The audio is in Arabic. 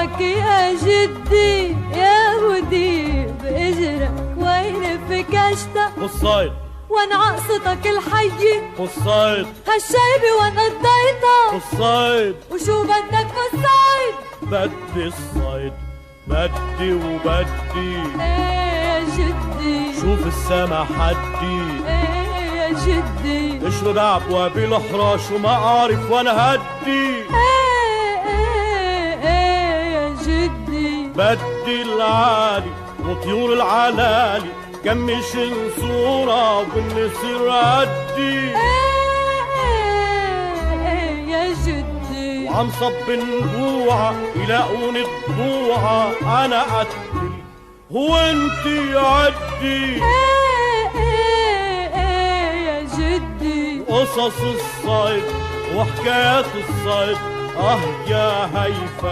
معك يا جدي يا مدير بإجرك وين في كشتك والصيد وانا عقصتك الحية والصيد هالشيبة وانا قضيتها والصيد وشو بدك بالصيد بدي الصيد بدي وبدي ايه يا جدي شوف السما حدي ايه يا جدي اشرد عبوة بالحراش وما اعرف وانا هدي ايه يا جدي بدي العالي وطيور العلالي كمش صورة وبالنسر عدي ايه يا جدي وعم صب نبوعة يلاقوني ضبوعة انا قتل هو انتي عدي ايه يا جدي قصص الصيد وحكايات الصيد يا هيفا